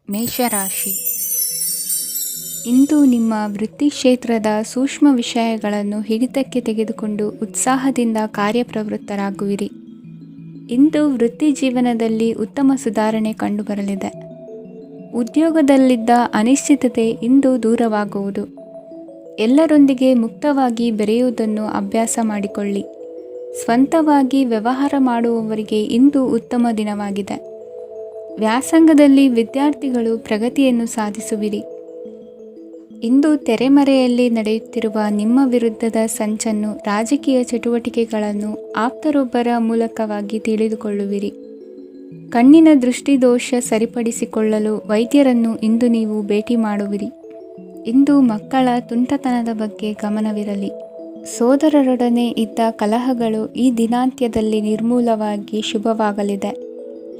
ಮೇಷರಾಶಿ. ಇಂದು ನಿಮ್ಮ ವೃತ್ತಿ ಕ್ಷೇತ್ರದ ಸೂಕ್ಷ್ಮ ವಿಷಯಗಳನ್ನು ಹಿಡಿತಕ್ಕೆ ತೆಗೆದುಕೊಂಡು ಉತ್ಸಾಹದಿಂದ ಕಾರ್ಯಪ್ರವೃತ್ತರಾಗುವಿರಿ. ಇಂದು ವೃತ್ತಿ ಜೀವನದಲ್ಲಿ ಉತ್ತಮ ಸುಧಾರಣೆ ಕಂಡುಬರಲಿದೆ. ಉದ್ಯೋಗದಲ್ಲಿದ್ದ ಅನಿಶ್ಚಿತತೆ ಇಂದು ದೂರವಾಗುವುದು. ಎಲ್ಲರೊಂದಿಗೆ ಮುಕ್ತವಾಗಿ ಬೆರೆಯುವುದನ್ನು ಅಭ್ಯಾಸ ಮಾಡಿಕೊಳ್ಳಿ. ಸ್ವಂತವಾಗಿ ವ್ಯವಹಾರ ಮಾಡುವವರಿಗೆ ಇಂದು ಉತ್ತಮ ದಿನವಾಗಿದೆ. ವ್ಯಾಸಂಗದಲ್ಲಿ ವಿದ್ಯಾರ್ಥಿಗಳು ಪ್ರಗತಿಯನ್ನು ಸಾಧಿಸುವಿರಿ. ಇಂದು ತೆರೆಮರೆಯಲ್ಲಿ ನಡೆಯುತ್ತಿರುವ ನಿಮ್ಮ ವಿರುದ್ಧದ ಸಂಚನ್ನು, ರಾಜಕೀಯ ಚಟುವಟಿಕೆಗಳನ್ನು ಆಪ್ತರೊಬ್ಬರ ಮೂಲಕವಾಗಿ ತಿಳಿದುಕೊಳ್ಳುವಿರಿ. ಕಣ್ಣಿನ ದೃಷ್ಟಿದೋಷ ಸರಿಪಡಿಸಿಕೊಳ್ಳಲು ವೈದ್ಯರನ್ನು ಇಂದು ನೀವು ಭೇಟಿ ಮಾಡುವಿರಿ. ಇಂದು ಮಕ್ಕಳ ತುಂಟತನದ ಬಗ್ಗೆ ಗಮನವಿರಲಿ. ಸೋದರರೊಡನೆ ಇದ್ದ ಕಲಹಗಳು ಈ ದಿನಾಂತ್ಯದಲ್ಲಿ ನಿರ್ಮೂಲವಾಗಿ ಶುಭವಾಗಲಿದೆ.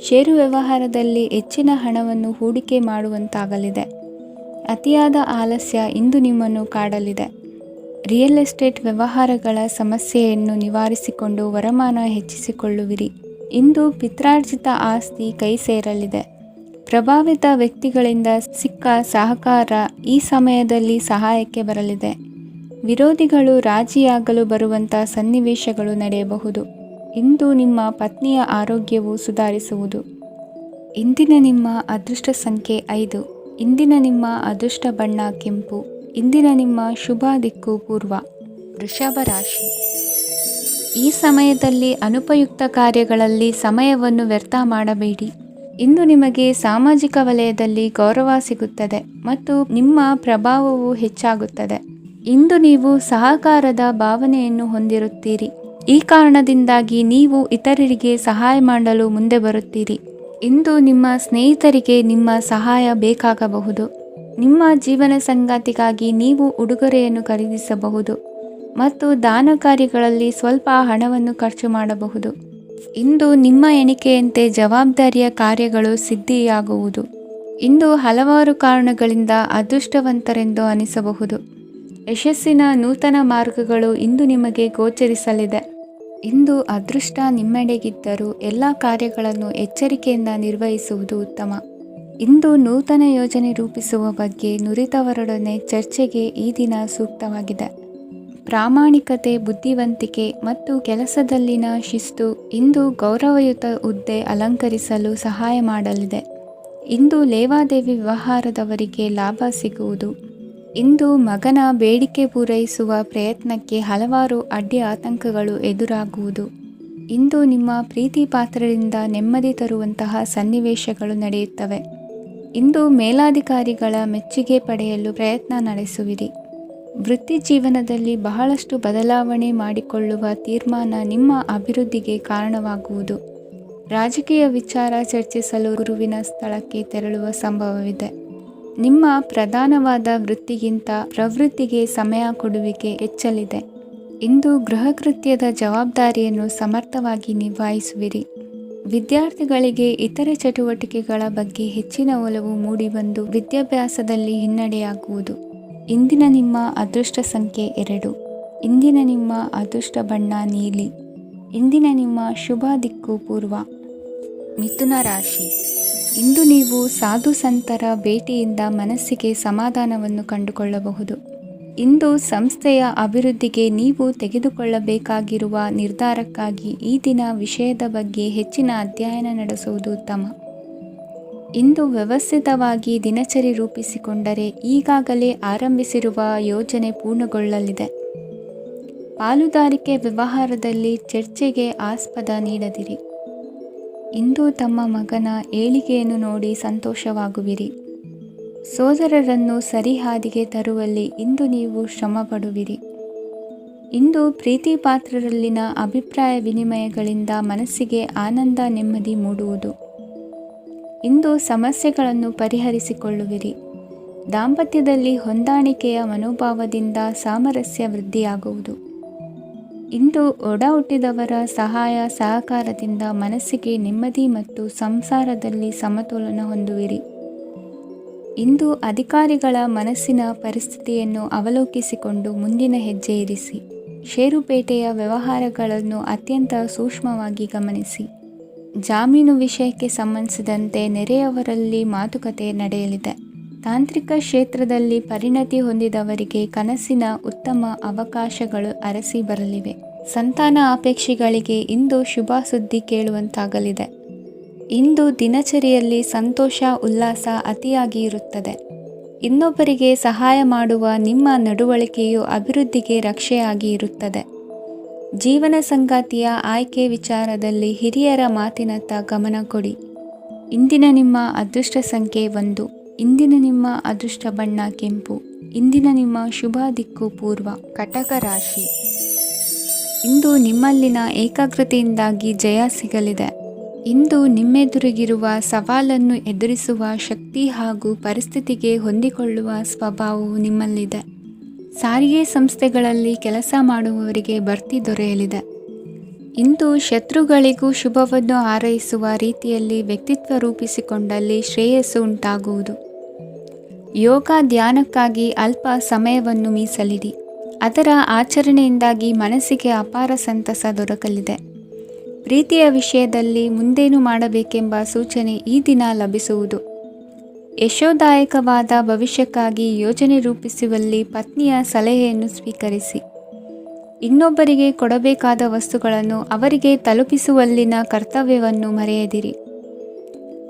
ಷೇರು ವ್ಯವಹಾರದಲ್ಲಿ ಹೆಚ್ಚಿನ ಹಣವನ್ನು ಹೂಡಿಕೆ ಮಾಡುವಂತಾಗಲಿದೆ. ಅತಿಯಾದ ಆಲಸ್ಯ ಇಂದು ನಿಮ್ಮನ್ನು ಕಾಡಲಿದೆ. ರಿಯಲ್ ಎಸ್ಟೇಟ್ ವ್ಯವಹಾರಗಳ ಸಮಸ್ಯೆಯನ್ನು ನಿವಾರಿಸಿಕೊಂಡು ವರಮಾನ ಹೆಚ್ಚಿಸಿಕೊಳ್ಳುವಿರಿ. ಇಂದು ಪಿತ್ರಾರ್ಜಿತ ಆಸ್ತಿ ಕೈ ಸೇರಲಿದೆ. ಪ್ರಭಾವಿತ ವ್ಯಕ್ತಿಗಳಿಂದ ಸಿಕ್ಕ ಸಹಕಾರ ಈ ಸಮಯದಲ್ಲಿ ಸಹಾಯಕ್ಕೆ ಬರಲಿದೆ. ವಿರೋಧಿಗಳು ರಾಜಿಯಾಗಲು ಬರುವಂಥ ಸನ್ನಿವೇಶಗಳು ನಡೆಯಬಹುದು. ಇಂದು ನಿಮ್ಮ ಪತ್ನಿಯ ಆರೋಗ್ಯವು ಸುಧಾರಿಸುವುದು. ಇಂದಿನ ನಿಮ್ಮ ಅದೃಷ್ಟ ಸಂಖ್ಯೆ 5. ಇಂದಿನ ನಿಮ್ಮ ಅದೃಷ್ಟ ಬಣ್ಣ ಕೆಂಪು. ಇಂದಿನ ನಿಮ್ಮ ಶುಭ ದಿಕ್ಕು ಪೂರ್ವ. ವೃಷಭ ರಾಶಿ. ಈ ಸಮಯದಲ್ಲಿ ಅನುಪಯುಕ್ತ ಕಾರ್ಯಗಳಲ್ಲಿ ಸಮಯವನ್ನು ವ್ಯರ್ಥ ಮಾಡಬೇಡಿ. ಇಂದು ನಿಮಗೆ ಸಾಮಾಜಿಕ ವಲಯದಲ್ಲಿ ಗೌರವ ಸಿಗುತ್ತದೆ ಮತ್ತು ನಿಮ್ಮ ಪ್ರಭಾವವು ಹೆಚ್ಚಾಗುತ್ತದೆ. ಇಂದು ನೀವು ಸಹಕಾರದ ಭಾವನೆಯನ್ನು ಹೊಂದಿರುತ್ತೀರಿ. ಈ ಕಾರಣದಿಂದಾಗಿ ನೀವು ಇತರರಿಗೆ ಸಹಾಯ ಮಾಡಲು ಮುಂದೆ ಬರುತ್ತೀರಿ. ಇಂದು ನಿಮ್ಮ ಸ್ನೇಹಿತರಿಗೆ ನಿಮ್ಮ ಸಹಾಯ ಬೇಕಾಗಬಹುದು. ನಿಮ್ಮ ಜೀವನ ಸಂಗಾತಿಗಾಗಿ ನೀವು ಉಡುಗೊರೆಯನ್ನು ಖರೀದಿಸಬಹುದು ಮತ್ತು ದಾನ ಕಾರ್ಯಗಳಲ್ಲಿ ಸ್ವಲ್ಪ ಹಣವನ್ನು ಖರ್ಚು ಮಾಡಬಹುದು. ಇಂದು ನಿಮ್ಮ ಎಣಿಕೆಯಂತೆ ಜವಾಬ್ದಾರಿಯ ಕಾರ್ಯಗಳು ಸಿದ್ಧಿಯಾಗುವುದು. ಇಂದು ಹಲವಾರು ಕಾರಣಗಳಿಂದ ಅದೃಷ್ಟವಂತರೆಂದು ಅನಿಸಬಹುದು. ಯಶಸ್ಸಿನ ನೂತನ ಮಾರ್ಗಗಳು ಇಂದು ನಿಮಗೆ ಗೋಚರಿಸಲಿದೆ. ಇಂದು ಅದೃಷ್ಟ ನಿಮ್ಮೆಡೆಗಿದ್ದರೂ ಎಲ್ಲ ಕಾರ್ಯಗಳನ್ನು ಎಚ್ಚರಿಕೆಯಿಂದ ನಿರ್ವಹಿಸುವುದು ಉತ್ತಮ. ಇಂದು ನೂತನ ಯೋಜನೆ ರೂಪಿಸುವ ಬಗ್ಗೆ ನುರಿತವರೊಡನೆ ಚರ್ಚೆಗೆ ಈ ದಿನ ಸೂಕ್ತವಾಗಿದೆ. ಪ್ರಾಮಾಣಿಕತೆ, ಬುದ್ಧಿವಂತಿಕೆ ಮತ್ತು ಕೆಲಸದಲ್ಲಿನ ಶಿಸ್ತು ಇಂದು ಗೌರವಯುತ ಹುದ್ದೆ ಅಲಂಕರಿಸಲು ಸಹಾಯ ಮಾಡಲಿದೆ. ಇಂದು ಲೇವಾದೇವಿ ವ್ಯವಹಾರದವರಿಗೆ ಲಾಭ ಸಿಗುವುದು. ಇಂದು ಮಗನ ಬೇಡಿಕೆ ಪೂರೈಸುವ ಪ್ರಯತ್ನಕ್ಕೆ ಹಲವಾರು ಅಡ್ಡಿ ಆತಂಕಗಳು ಎದುರಾಗುವುದು. ಇಂದು ನಿಮ್ಮ ಪ್ರೀತಿ ಪಾತ್ರರಿಂದ ನೆಮ್ಮದಿ ತರುವಂತಹ ಸನ್ನಿವೇಶಗಳು ನಡೆಯುತ್ತವೆ. ಇಂದು ಮೇಲಾಧಿಕಾರಿಗಳ ಮೆಚ್ಚುಗೆ ಪಡೆಯಲು ಪ್ರಯತ್ನ ನಡೆಸುವಿರಿ. ವೃತ್ತಿ ಜೀವನದಲ್ಲಿ ಬಹಳಷ್ಟು ಬದಲಾವಣೆ ಮಾಡಿಕೊಳ್ಳುವ ತೀರ್ಮಾನ ನಿಮ್ಮ ಅಭಿವೃದ್ಧಿಗೆ ಕಾರಣವಾಗುವುದು. ರಾಜಕೀಯ ವಿಚಾರ ಚರ್ಚಿಸಲು ಗುರುವಿನ ಸ್ಥಳಕ್ಕೆ ತೆರಳುವ ಸಂಭವವಿದೆ. ನಿಮ್ಮ ಪ್ರಧಾನವಾದ ವೃತ್ತಿಗಿಂತ ಪ್ರವೃತ್ತಿಗೆ ಸಮಯ ಕೊಡುವಿಕೆ ಹೆಚ್ಚಲಿದೆ. ಇಂದು ಗೃಹ ಕೃತ್ಯದ ಜವಾಬ್ದಾರಿಯನ್ನು ಸಮರ್ಥವಾಗಿ ನಿಭಾಯಿಸುವಿರಿ. ವಿದ್ಯಾರ್ಥಿಗಳಿಗೆ ಇತರೆ ಚಟುವಟಿಕೆಗಳ ಬಗ್ಗೆ ಹೆಚ್ಚಿನ ಒಲವು ಮೂಡಿಬಂದು ವಿದ್ಯಾಭ್ಯಾಸದಲ್ಲಿ ಹಿನ್ನಡೆಯಾಗುವುದು. ಇಂದಿನ ನಿಮ್ಮ ಅದೃಷ್ಟ ಸಂಖ್ಯೆ 2. ಇಂದಿನ ನಿಮ್ಮ ಅದೃಷ್ಟ ಬಣ್ಣ ನೀಲಿ. ಇಂದಿನ ನಿಮ್ಮ ಶುಭ ದಿಕ್ಕು ಪೂರ್ವ. ಮಿಥುನ ರಾಶಿ. ಇಂದು ನೀವು ಸಾಧು ಸಂತರ ಭೇಟಿಯಿಂದ ಮನಸ್ಸಿಗೆ ಸಮಾಧಾನವನ್ನು ಕಂಡುಕೊಳ್ಳಬಹುದು. ಇಂದು ಸಂಸ್ಥೆಯ ಅಭಿವೃದ್ಧಿಗೆ ನೀವು ತೆಗೆದುಕೊಳ್ಳಬೇಕಾಗಿರುವ ನಿರ್ಧಾರಕ್ಕಾಗಿ ಈ ದಿನ ವಿಷಯದ ಬಗ್ಗೆ ಹೆಚ್ಚಿನ ಅಧ್ಯಯನ ನಡೆಸುವುದು ಉತ್ತಮ. ಇಂದು ವ್ಯವಸ್ಥಿತವಾಗಿ ದಿನಚರಿ ರೂಪಿಸಿಕೊಂಡರೆ ಈಗಾಗಲೇ ಆರಂಭಿಸಿರುವ ಯೋಜನೆ ಪೂರ್ಣಗೊಳ್ಳಲಿದೆ. ಪಾಲುದಾರಿಕೆ ವ್ಯವಹಾರದಲ್ಲಿ ಚರ್ಚೆಗೆ ಆಸ್ಪದ ನೀಡದಿರಿ. ಇಂದು ತಮ್ಮ ಮಗನ ಏಳಿಗೆಯನ್ನು ನೋಡಿ ಸಂತೋಷವಾಗುವಿರಿ. ಸೋದರರನ್ನು ಸರಿಹಾದಿಗೆ ತರುವಲ್ಲಿ ಇಂದು ನೀವು ಶ್ರಮಪಡುವಿರಿ. ಇಂದು ಪ್ರೀತಿ ಪಾತ್ರರಲ್ಲಿನ ಅಭಿಪ್ರಾಯ ವಿನಿಮಯಗಳಿಂದ ಮನಸ್ಸಿಗೆ ಆನಂದ, ನೆಮ್ಮದಿ ಮೂಡುವುದು. ಇಂದು ಸಮಸ್ಯೆಗಳನ್ನು ಪರಿಹರಿಸಿಕೊಳ್ಳುವಿರಿ. ದಾಂಪತ್ಯದಲ್ಲಿ ಹೊಂದಾಣಿಕೆಯ ಮನೋಭಾವದಿಂದ ಸಾಮರಸ್ಯ ವೃದ್ಧಿಯಾಗುವುದು. ಇಂದು ಒಡ ಹುಟ್ಟಿದವರ ಸಹಾಯ ಸಹಕಾರದಿಂದ ಮನಸ್ಸಿಗೆ ನೆಮ್ಮದಿ ಮತ್ತು ಸಂಸಾರದಲ್ಲಿ ಸಮತೋಲನ ಹೊಂದುವಿರಿ. ಇಂದು ಅಧಿಕಾರಿಗಳ ಮನಸ್ಸಿನ ಪರಿಸ್ಥಿತಿಯನ್ನು ಅವಲೋಕಿಸಿಕೊಂಡು ಮುಂದಿನ ಹೆಜ್ಜೆ ಇರಿಸಿ. ಷೇರುಪೇಟೆಯ ವ್ಯವಹಾರಗಳನ್ನು ಅತ್ಯಂತ ಸೂಕ್ಷ್ಮವಾಗಿ ಗಮನಿಸಿ. ಜಾಮೀನು ವಿಷಯಕ್ಕೆ ಸಂಬಂಧಿಸಿದಂತೆ ನೆರೆಯವರಲ್ಲಿ ಮಾತುಕತೆ ನಡೆಯಲಿದೆ. ತಾಂತ್ರಿಕ ಕ್ಷೇತ್ರದಲ್ಲಿ ಪರಿಣತಿ ಹೊಂದಿದವರಿಗೆ ಕನಸಿನ ಉತ್ತಮ ಅವಕಾಶಗಳು ಅರಸಿ ಬರಲಿವೆ. ಸಂತಾನ ಅಪೇಕ್ಷಿಗಳಿಗೆ ಇಂದು ಶುಭ ಸುದ್ದಿ ಕೇಳುವಂತಾಗಲಿದೆ. ಇಂದು ದಿನಚರಿಯಲ್ಲಿ ಸಂತೋಷ ಉಲ್ಲಾಸ ಅತಿಯಾಗಿ ಇರುತ್ತದೆ. ಇನ್ನೊಬ್ಬರಿಗೆ ಸಹಾಯ ಮಾಡುವ ನಿಮ್ಮ ನಡವಳಿಕೆಯು ಅಭಿವೃದ್ಧಿಗೆ ರಕ್ಷೆಯಾಗಿ ಇರುತ್ತದೆ. ಜೀವನ ಸಂಗಾತಿಯ ಆಯ್ಕೆ ವಿಚಾರದಲ್ಲಿ ಹಿರಿಯರ ಮಾತಿನತ್ತ ಗಮನ ಕೊಡಿ. ಇಂದಿನ ನಿಮ್ಮ ಅದೃಷ್ಟ ಸಂಖ್ಯೆ 1. ಇಂದಿನ ನಿಮ್ಮ ಅದೃಷ್ಟ ಬಣ್ಣ ಕೆಂಪು. ಇಂದಿನ ನಿಮ್ಮ ಶುಭ ದಿಕ್ಕು ಪೂರ್ವ. ಕಟಕ ರಾಶಿ. ಇಂದು ನಿಮ್ಮಲ್ಲಿನ ಏಕಾಗ್ರತೆಯಿಂದಾಗಿ ಜಯ ಸಿಗಲಿದೆ. ಇಂದು ನಿಮ್ಮೆದುರಿಗಿರುವ ಸವಾಲನ್ನು ಎದುರಿಸುವ ಶಕ್ತಿ ಹಾಗೂ ಪರಿಸ್ಥಿತಿಗೆ ಹೊಂದಿಕೊಳ್ಳುವ ಸ್ವಭಾವವು ನಿಮ್ಮಲ್ಲಿದೆ. ಸಾರಿಗೆ ಸಂಸ್ಥೆಗಳಲ್ಲಿ ಕೆಲಸ ಮಾಡುವವರಿಗೆ ಬಡ್ತಿ ದೊರೆಯಲಿದೆ. ಇಂದು ಶತ್ರುಗಳಿಗೂ ಶುಭವನ್ನು ಹಾರೈಸುವ ರೀತಿಯಲ್ಲಿ ವ್ಯಕ್ತಿತ್ವ ರೂಪಿಸಿಕೊಂಡಲ್ಲಿ ಶ್ರೇಯಸ್ಸು ಉಂಟಾಗುವುದು. ಯೋಗ ಧ್ಯಾನಕ್ಕಾಗಿ ಅಲ್ಪ ಸಮಯವನ್ನು ಮೀಸಲಿಡಿ. ಅದರ ಆಚರಣೆಯಿಂದಾಗಿ ಮನಸ್ಸಿಗೆ ಅಪಾರ ಸಂತಸ ದೊರಕಲಿದೆ. ಪ್ರೀತಿಯ ವಿಷಯದಲ್ಲಿ ಮುಂದೇನು ಮಾಡಬೇಕೆಂಬ ಸೂಚನೆ ಈ ದಿನ ಲಭಿಸುವುದು. ಯಶೋದಾಯಕವಾದ ಭವಿಷ್ಯಕ್ಕಾಗಿ ಯೋಜನೆ ರೂಪಿಸುವಲ್ಲಿ ಪತ್ನಿಯ ಸಲಹೆಯನ್ನು ಸ್ವೀಕರಿಸಿ. ಇನ್ನೊಬ್ಬರಿಗೆ ಕೊಡಬೇಕಾದ ವಸ್ತುಗಳನ್ನು ಅವರಿಗೆ ತಲುಪಿಸುವಲ್ಲಿನ ಕರ್ತವ್ಯವನ್ನು ಮರೆಯದಿರಿ.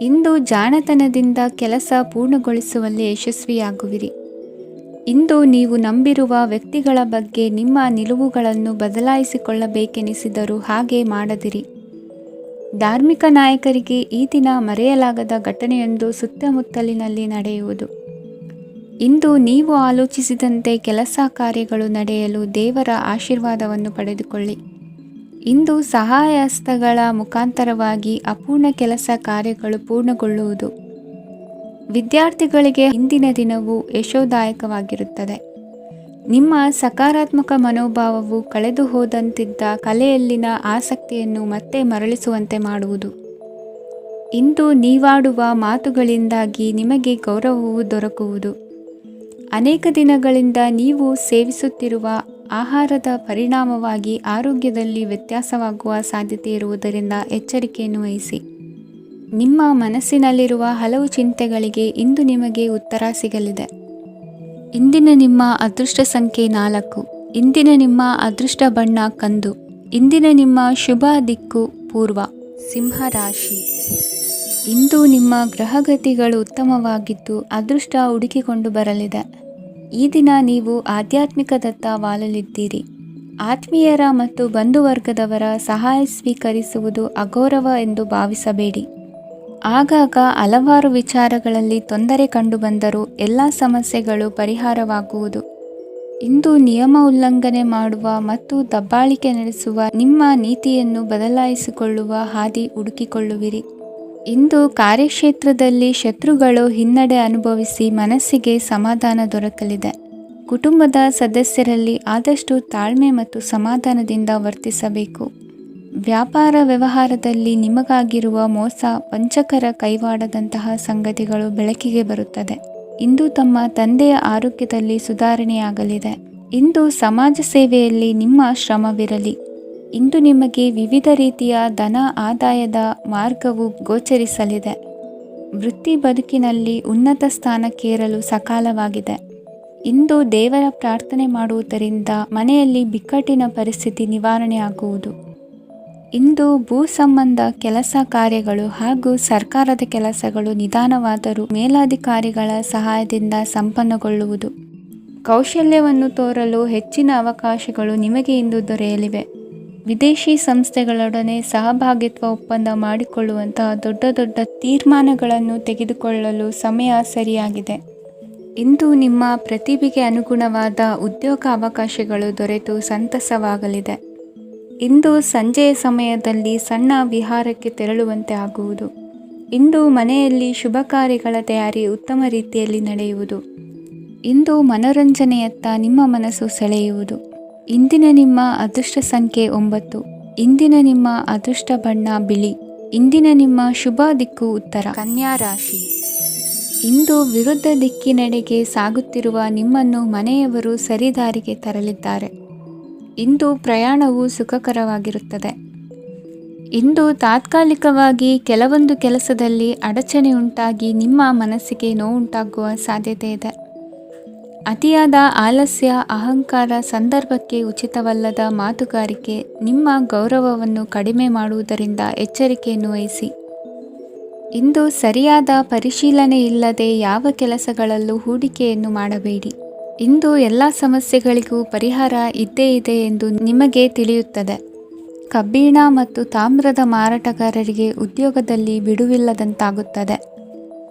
ಇಂದು ಜಾಣತನದಿಂದ ಕೆಲಸ ಪೂರ್ಣಗೊಳಿಸುವಲ್ಲಿ ಯಶಸ್ವಿಯಾಗುವಿರಿ. ಇಂದು ನೀವು ನಂಬಿರುವ ವ್ಯಕ್ತಿಗಳ ಬಗ್ಗೆ ನಿಮ್ಮ ನಿಲುವುಗಳನ್ನು ಬದಲಾಯಿಸಿಕೊಳ್ಳಬೇಕೆನಿಸಿದರೂ ಹಾಗೆ ಮಾಡದಿರಿ. ಧಾರ್ಮಿಕ ನಾಯಕರಿಗೆ ಈ ದಿನ ಮರೆಯಲಾಗದ ಘಟನೆಯೊಂದು ಸುತ್ತಮುತ್ತಲಿನಲ್ಲಿ ನಡೆಯುವುದು. ಇಂದು ನೀವು ಆಲೋಚಿಸಿದಂತೆ ಕೆಲಸ ಕಾರ್ಯಗಳು ನಡೆಯಲು ದೇವರ ಆಶೀರ್ವಾದವನ್ನು ಪಡೆದುಕೊಳ್ಳಿ. ಇಂದು ಸಹಾಯ ಹಸ್ತಗಳ ಮುಖಾಂತರವಾಗಿ ಅಪೂರ್ಣ ಕೆಲಸ ಕಾರ್ಯಗಳು ಪೂರ್ಣಗೊಳ್ಳುವುದು. ವಿದ್ಯಾರ್ಥಿಗಳಿಗೆ ಇಂದಿನ ದಿನವು ಯಶೋದಾಯಕವಾಗಿರುತ್ತದೆ. ನಿಮ್ಮ ಸಕಾರಾತ್ಮಕ ಮನೋಭಾವವು ಕಳೆದು ಹೋದಂತಿದ್ದ ಕಲೆಯಲ್ಲಿನ ಆಸಕ್ತಿಯನ್ನು ಮತ್ತೆ ಮರಳಿಸುವಂತೆ ಮಾಡುವುದು. ಇಂದು ನೀವಾಡುವ ಮಾತುಗಳಿಂದಾಗಿ ನಿಮಗೆ ಗೌರವವು ದೊರಕುವುದು. ಅನೇಕ ದಿನಗಳಿಂದ ನೀವು ಸೇವಿಸುತ್ತಿರುವ ಆಹಾರದ ಪರಿಣಾಮವಾಗಿ ಆರೋಗ್ಯದಲ್ಲಿ ವ್ಯತ್ಯಾಸವಾಗುವ ಸಾಧ್ಯತೆ ಇರುವುದರಿಂದ ಎಚ್ಚರಿಕೆಯನ್ನು ವಹಿಸಿ. ನಿಮ್ಮ ಮನಸ್ಸಿನಲ್ಲಿರುವ ಹಲವು ಚಿಂತೆಗಳಿಗೆ ಇಂದು ನಿಮಗೆ ಉತ್ತರ ಸಿಗಲಿದೆ. ಇಂದಿನ ನಿಮ್ಮ ಅದೃಷ್ಟ ಸಂಖ್ಯೆ 4. ಇಂದಿನ ನಿಮ್ಮ ಅದೃಷ್ಟ ಬಣ್ಣ ಕಂದು. ಇಂದಿನ ನಿಮ್ಮ ಶುಭ ದಿಕ್ಕು ಪೂರ್ವ. ಸಿಂಹ ರಾಶಿ. ಇಂದು ನಿಮ್ಮ ಗ್ರಹಗತಿಗಳು ಉತ್ತಮವಾಗಿದ್ದು ಅದೃಷ್ಟ ಹುಡುಕಿಕೊಂಡು ಬರಲಿದೆ. ಈ ದಿನ ನೀವು ಆಧ್ಯಾತ್ಮಿಕದತ್ತ ವಾಲಲಿದ್ದೀರಿ. ಆತ್ಮೀಯರ ಮತ್ತು ಬಂಧುವರ್ಗದವರ ಸಹಾಯ ಸ್ವೀಕರಿಸುವುದು ಅಗೌರವ ಎಂದು ಭಾವಿಸಬೇಡಿ. ಆಗಾಗ ಹಲವಾರು ವಿಚಾರಗಳಲ್ಲಿ ತೊಂದರೆ ಕಂಡುಬಂದರೂ ಎಲ್ಲ ಸಮಸ್ಯೆಗಳು ಪರಿಹಾರವಾಗುವುದು. ಇಂದು ನಿಯಮ ಉಲ್ಲಂಘನೆ ಮಾಡುವ ಮತ್ತು ದಬ್ಬಾಳಿಕೆ ನಡೆಸುವ ನಿಮ್ಮ ನೀತಿಯನ್ನು ಬದಲಾಯಿಸಿಕೊಳ್ಳುವ ಹಾದಿ ಹುಡುಕಿಕೊಳ್ಳುವಿರಿ. ಇಂದು ಕಾರ್ಯಕ್ಷೇತ್ರದಲ್ಲಿ ಶತ್ರುಗಳು ಹಿನ್ನಡೆ ಅನುಭವಿಸಿ ಮನಸ್ಸಿಗೆ ಸಮಾಧಾನ ದೊರಕಲಿದೆ. ಕುಟುಂಬದ ಸದಸ್ಯರಲ್ಲಿ ಆದಷ್ಟು ತಾಳ್ಮೆ ಮತ್ತು ಸಮಾಧಾನದಿಂದ ವರ್ತಿಸಬೇಕು. ವ್ಯಾಪಾರ ವ್ಯವಹಾರದಲ್ಲಿ ನಿಮಗಾಗಿರುವ ಮೋಸ, ವಂಚಕರ ಕೈವಾಡದಂತಹ ಸಂಗತಿಗಳು ಬೆಳಕಿಗೆ ಬರುತ್ತದೆ. ಇಂದು ತಮ್ಮ ತಂದೆಯ ಆರೋಗ್ಯದಲ್ಲಿ ಸುಧಾರಣೆಯಾಗಲಿದೆ. ಇಂದು ಸಮಾಜ ಸೇವೆಯಲ್ಲಿ ನಿಮ್ಮ ಶ್ರಮವಿರಲಿ. ಇಂದು ನಿಮಗೆ ವಿವಿಧ ರೀತಿಯ ಧನ ಆದಾಯದ ಮಾರ್ಗವು ಗೋಚರಿಸಲಿದೆ. ವೃತ್ತಿ ಬದುಕಿನಲ್ಲಿ ಉನ್ನತ ಸ್ಥಾನಕ್ಕೇರಲು ಸಕಾಲವಾಗಿದೆ. ಇಂದು ದೇವರ ಪ್ರಾರ್ಥನೆ ಮಾಡುವುದರಿಂದ ಮನೆಯಲ್ಲಿ ಬಿಕ್ಕಟ್ಟಿನ ಪರಿಸ್ಥಿತಿ ನಿವಾರಣೆಯಾಗುವುದು. ಇಂದು ಭೂ ಸಂಬಂಧ ಕೆಲಸ ಕಾರ್ಯಗಳು ಹಾಗೂ ಸರ್ಕಾರದ ಕೆಲಸಗಳು ನಿಧಾನವಾದರೂ ಮೇಲಾಧಿಕಾರಿಗಳ ಸಹಾಯದಿಂದ ಸಂಪನ್ನಗೊಳ್ಳುವುದು. ಕೌಶಲ್ಯವನ್ನು ತೋರಲು ಹೆಚ್ಚಿನ ಅವಕಾಶಗಳು ನಿಮಗೆ ಇಂದು ದೊರೆಯಲಿವೆ. ವಿದೇಶಿ ಸಂಸ್ಥೆಗಳೊಡನೆ ಸಹಭಾಗಿತ್ವ ಒಪ್ಪಂದ ಮಾಡಿಕೊಳ್ಳುವಂತಹ ದೊಡ್ಡ ದೊಡ್ಡ ತೀರ್ಮಾನಗಳನ್ನು ತೆಗೆದುಕೊಳ್ಳಲು ಸಮಯ ಸರಿಯಾಗಿದೆ. ಇಂದು ನಿಮ್ಮ ಪ್ರತಿಭೆಗೆ ಅನುಗುಣವಾದ ಉದ್ಯೋಗ ಅವಕಾಶಗಳು ದೊರೆತು ಸಂತಸವಾಗಲಿದೆ. ಇಂದು ಸಂಜೆಯ ಸಮಯದಲ್ಲಿ ಸಣ್ಣ ವಿಹಾರಕ್ಕೆ ತೆರಳುವಂತೆ ಆಗುವುದು. ಇಂದು ಮನೆಯಲ್ಲಿ ಶುಭ ಕಾರ್ಯಗಳ ತಯಾರಿ ಉತ್ತಮ ರೀತಿಯಲ್ಲಿ ನಡೆಯುವುದು. ಇಂದು ಮನೋರಂಜನೆಯತ್ತ ನಿಮ್ಮ ಮನಸ್ಸು ಸೆಳೆಯುವುದು. ಇಂದಿನ ನಿಮ್ಮ ಅದೃಷ್ಟ ಸಂಖ್ಯೆ 9. ಇಂದಿನ ನಿಮ್ಮ ಅದೃಷ್ಟ ಬಣ್ಣ ಬಿಳಿ. ಇಂದಿನ ನಿಮ್ಮ ಶುಭ ದಿಕ್ಕು ಉತ್ತರ. ಕನ್ಯಾ ರಾಶಿ. ಇಂದು ವಿರುದ್ಧ ದಿಕ್ಕಿನೆಡೆಗೆ ಸಾಗುತ್ತಿರುವ ನಿಮ್ಮನ್ನು ಮನೆಯವರು ಸರಿದಾರಿಗೆ ತರಲಿದ್ದಾರೆ. ಇಂದು ಪ್ರಯಾಣವು ಸುಖಕರವಾಗಿರುತ್ತದೆ. ಇಂದು ತಾತ್ಕಾಲಿಕವಾಗಿ ಕೆಲವೊಂದು ಕೆಲಸದಲ್ಲಿ ಅಡಚಣೆ ಉಂಟಾಗಿ ನಿಮ್ಮ ಮನಸ್ಸಿಗೆ ನೋವುಂಟಾಗುವ ಸಾಧ್ಯತೆ ಇದೆ. ಅತಿಯಾದ ಆಲಸ್ಯ, ಅಹಂಕಾರ, ಸಂದರ್ಭಕ್ಕೆ ಉಚಿತವಲ್ಲದ ಮಾತುಗಾರಿಕೆ ನಿಮ್ಮ ಗೌರವವನ್ನು ಕಡಿಮೆ ಮಾಡುವುದರಿಂದ ಎಚ್ಚರಿಕೆಯನ್ನು ವಹಿಸಿ. ಇಂದು ಸರಿಯಾದ ಪರಿಶೀಲನೆ ಇಲ್ಲದೆ ಯಾವ ಕೆಲಸಗಳಲ್ಲೂ ಹೂಡಿಕೆಯನ್ನು ಮಾಡಬೇಡಿ. ಇಂದು ಎಲ್ಲ ಸಮಸ್ಯೆಗಳಿಗೂ ಪರಿಹಾರ ಇದ್ದೇ ಇದೆ ಎಂದು ನಿಮಗೆ ತಿಳಿಯುತ್ತದೆ. ಕಬ್ಬಿಣ ಮತ್ತು ತಾಮ್ರದ ಮಾರಾಟಗಾರರಿಗೆ ಉದ್ಯೋಗದಲ್ಲಿ ಬಿಡುವಿಲ್ಲದಂತಾಗುತ್ತದೆ.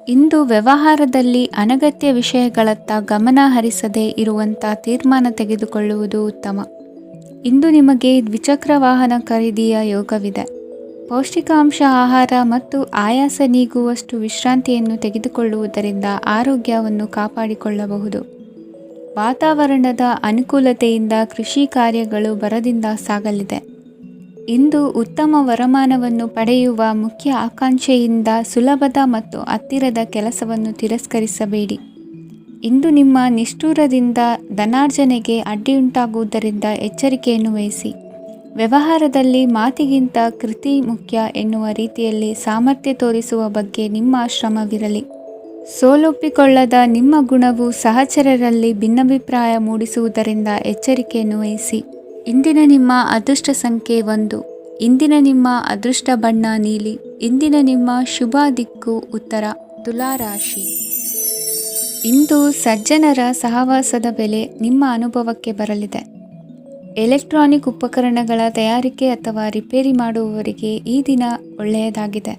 ಇಂದು ವ್ಯವಹಾರದಲ್ಲಿ ಅನಗತ್ಯ ವಿಷಯಗಳತ್ತ ಗಮನ ಹರಿಸದೇ ಇರುವಂಥ ತೀರ್ಮಾನ ತೆಗೆದುಕೊಳ್ಳುವುದು ಉತ್ತಮ. ಇಂದು ನಿಮಗೆ ದ್ವಿಚಕ್ರ ವಾಹನ ಖರೀದಿಯ ಯೋಗವಿದೆ. ಪೌಷ್ಟಿಕಾಂಶ ಆಹಾರ ಮತ್ತು ಆಯಾಸ ನೀಗುವಷ್ಟು ವಿಶ್ರಾಂತಿಯನ್ನು ತೆಗೆದುಕೊಳ್ಳುವುದರಿಂದ ಆರೋಗ್ಯವನ್ನು ಕಾಪಾಡಿಕೊಳ್ಳಬಹುದು. ವಾತಾವರಣದ ಅನುಕೂಲತೆಯಿಂದ ಕೃಷಿ ಕಾರ್ಯಗಳು ಬರದಿಂದ ಸಾಗಲಿದೆ. ಇಂದು ಉತ್ತಮ ವರಮಾನವನ್ನು ಪಡೆಯುವ ಮುಖ್ಯ ಆಕಾಂಕ್ಷೆಯಿಂದ ಸುಲಭದ ಮತ್ತು ಹತ್ತಿರದ ಕೆಲಸವನ್ನು ತಿರಸ್ಕರಿಸಬೇಡಿ. ಇಂದು ನಿಮ್ಮ ನಿಷ್ಠುರದಿಂದ ಧನಾರ್ಜನೆಗೆ ಅಡ್ಡಿಯುಂಟಾಗುವುದರಿಂದ ಎಚ್ಚರಿಕೆಯನ್ನು ವಹಿಸಿ. ವ್ಯವಹಾರದಲ್ಲಿ ಮಾತಿಗಿಂತ ಕೃತಿ ಮುಖ್ಯ ಎನ್ನುವ ರೀತಿಯಲ್ಲಿ ಸಾಮರ್ಥ್ಯ ತೋರಿಸುವ ಬಗ್ಗೆ ನಿಮ್ಮ ಶ್ರಮವಿರಲಿ. ಸೋಲೊಪ್ಪಿಕೊಳ್ಳದ ನಿಮ್ಮ ಗುಣವು ಸಹಚರರಲ್ಲಿ ಭಿನ್ನಾಭಿಪ್ರಾಯ ಮೂಡಿಸುವುದರಿಂದ ಎಚ್ಚರಿಕೆಯನ್ನು ವಹಿಸಿ. ಇಂದಿನ ನಿಮ್ಮ ಅದೃಷ್ಟ ಸಂಖ್ಯೆ 1. ಇಂದಿನ ನಿಮ್ಮ ಅದೃಷ್ಟ ಬಣ್ಣ ನೀಲಿ. ಇಂದಿನ ನಿಮ್ಮ ಶುಭ ದಿಕ್ಕು ಉತ್ತರ. ತುಲಾ ರಾಶಿ. ಇಂದು ಸಜ್ಜನರ ಸಹವಾಸದ ಬೆಲೆ ನಿಮ್ಮ ಅನುಭವಕ್ಕೆ ಬರಲಿದೆ. ಎಲೆಕ್ಟ್ರಾನಿಕ್ ಉಪಕರಣಗಳ ತಯಾರಿಕೆ ಅಥವಾ ರಿಪೇರಿ ಮಾಡುವವರಿಗೆ ಈ ದಿನ ಒಳ್ಳೆಯದಾಗಿದೆ.